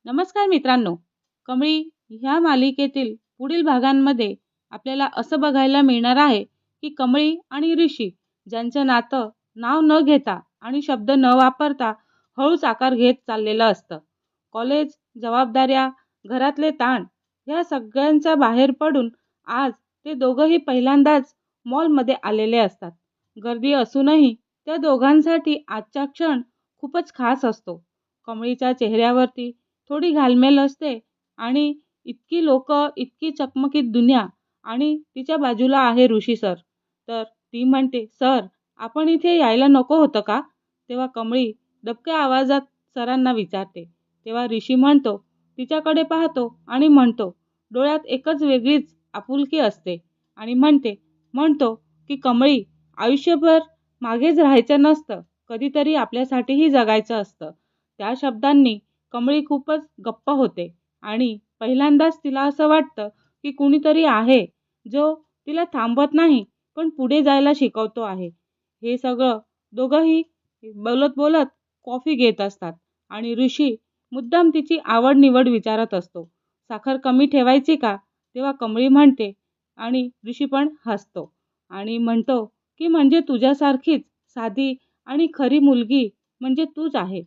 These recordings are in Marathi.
नमस्कार मित्रांनो, कमळी ह्या मालिकेतील पुढील भागांमध्ये आपल्याला असं बघायला मिळणार आहे की कमळी आणि ऋषी ज्यांचं नातं नाव न घेता आणि शब्द न वापरता हळूच आकार घेत चाललेलं असतं. कॉलेज, जबाबदाऱ्या, घरातले ताण ह्या सगळ्यांचा बाहेर पडून आज ते दोघंही पहिल्यांदाच मॉलमध्ये आलेले असतात. गर्दी असूनही त्या दोघांसाठी आजचा क्षण खूपच खास असतो. कमळीच्या चेहऱ्यावरती थोडी घालमेल असते आणि इतकी लोक, इतकी चकमकीत दुनिया आणि तिच्या बाजूला आहे ऋषी सर. तर ती म्हणते, सर आपण इथे यायला नको होतं का? तेव्हा कमळी दबक्या आवाजात सरांना विचारते. तेव्हा ऋषी म्हणतो, तिच्याकडे पाहतो आणि म्हणतो, डोळ्यात एकच वेगळीच आपुलकी असते आणि म्हणतो की कमळी, आयुष्यभर मागेच राहायचं नसतं, कधीतरी आपल्यासाठीही जगायचं असतं. त्या शब्दांनी कमळी खूपच गप्प होते आणि पहिल्यांदाच तिला असं वाटतं की कुणीतरी आहे जो तिला थांबवत नाही पण पुढे जायला शिकवतो आहे. हे सगळं दोघंही बोलत बोलत कॉफी घेत असतात आणि ऋषी मुद्दाम तिची आवड निवड विचारत असतो. साखर कमी ठेवायची का? तेव्हा कमळी म्हणते आणि ऋषी पण हसतो आणि म्हणतो की म्हणजे तुझ्यासारखीच साधी आणि खरी मुलगी म्हणजे तूच आहे.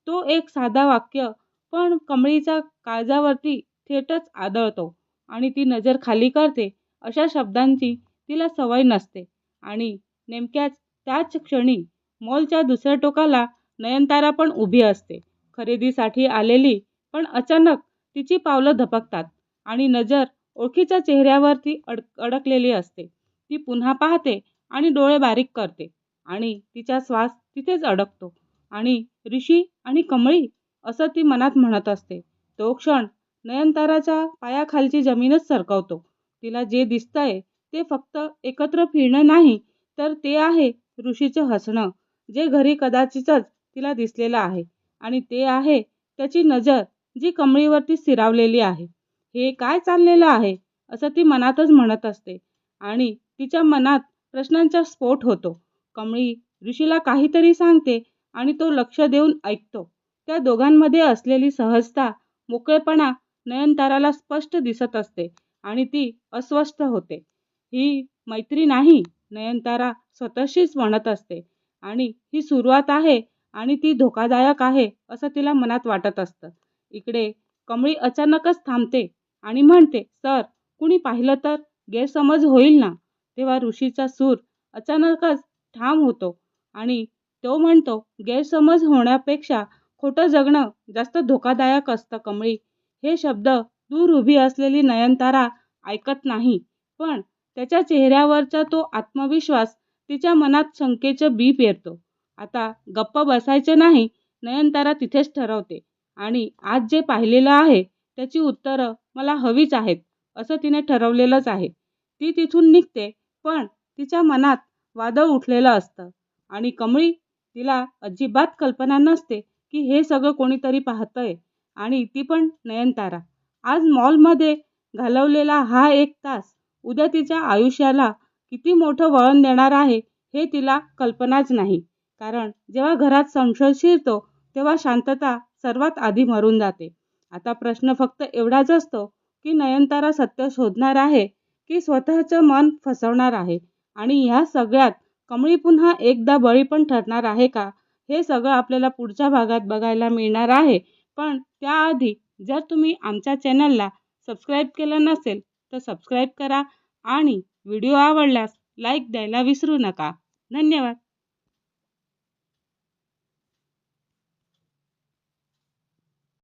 तो एक साधा वाक्य पण कमळीच्या काळजावरती थेटच आदळतो आणि ती नजर खाली करते. अशा शब्दांची तिला सवय नसते आणि नेमक्याच त्याच क्षणी मॉलच्या दुसऱ्या टोकाला नयनतारा पण उभी असते, खरेदीसाठी आलेली. पण अचानक तिची पावलं धपकतात आणि नजर ओळखीच्या चेहऱ्यावरती अडकलेली असते. ती पुन्हा पाहते आणि डोळे बारीक करते आणि तिचा श्वास तिथेच अडकतो आणि ऋषी आणि कमळी असं ती मनात म्हणत असते. तो क्षण नयनताराच्या पायाखालची जमीनच सरकवतो. तिला जे दिसतंय ते फक्त एकत्र फिरणं नाही, तर ते आहे ऋषीचं हसणं, जे घरी कदाचितच तिला दिसलेलं आहे आणि ते आहे त्याची नजर जी कमळीवरती स्थिरावलेली आहे. हे काय चाललेलं आहे असं ती मनातच म्हणत असते आणि तिच्या मनात प्रश्नांचा स्फोट होतो. कमळी ऋषीला काहीतरी सांगते आणि तो लक्ष देऊन ऐकतो. त्या दोघांमध्ये असलेली सहजता, मोकळेपणा नयनताराला स्पष्ट दिसत असते आणि ती अस्वस्थ होते. ही मैत्री नाही, नयनतारा स्वतःशीच म्हणत असते आणि ही सुरुवात आहे आणि ती धोकादायक आहे असं तिला मनात वाटत असतं. इकडे कमळी अचानकच थांबते आणि म्हणते, सर कुणी पाहिलं तर गैरसमज होईल ना? तेव्हा ऋषीचा सूर अचानकच ठाम होतो आणि तो म्हणतो, गैरसमज होण्यापेक्षा खोटं जगणं जास्त धोकादायक असतं कमळी. हे शब्द दूर उभी असलेली नयनतारा ऐकत नाही, पण त्याच्या चेहऱ्यावरचा तो आत्मविश्वास तिच्या मनात शंकेचं बी पेरतो. आता गप्प बसायचे नाही, नयनतारा तिथेच ठरवते आणि आज जे पाहिलेलं आहे त्याची उत्तरं मला हवीच आहेत असं तिने ठरवलेलंच आहे. ती तिथून निघते, पण तिच्या मनात वादळ उठलेलं असतं आणि कमळी, तिला अजिबात कल्पना नसते की हे सगळं कोणीतरी पाहतंय आणि ती पण नयनतारा. आज मॉलमध्ये घालवलेला हा 1 तास उद्या तिच्या आयुष्याला किती मोठं वळण देणार आहे हे तिला कल्पनाच नाही. कारण जेव्हा घरात संशय शिरतो तेव्हा शांतता सर्वात आधी मरून जाते. आता प्रश्न फक्त एवढाच असतो की नयनतारा सत्य शोधणार आहे की स्वतःचं मन फसवणार आहे आणि ह्या सगळ्यात कमळी पुन्हा एकदा बळी पण ठरणार आहे का? हे सगळं आपल्याला पुढच्या भागात बघायला मिळणार आहे. पण त्याआधी जर तुम्ही आमच्या चॅनलला सबस्क्राईब केलं नसेल तर सबस्क्राईब करा आणि व्हिडिओ आवडल्यास लाईक द्यायला विसरू नका. धन्यवाद.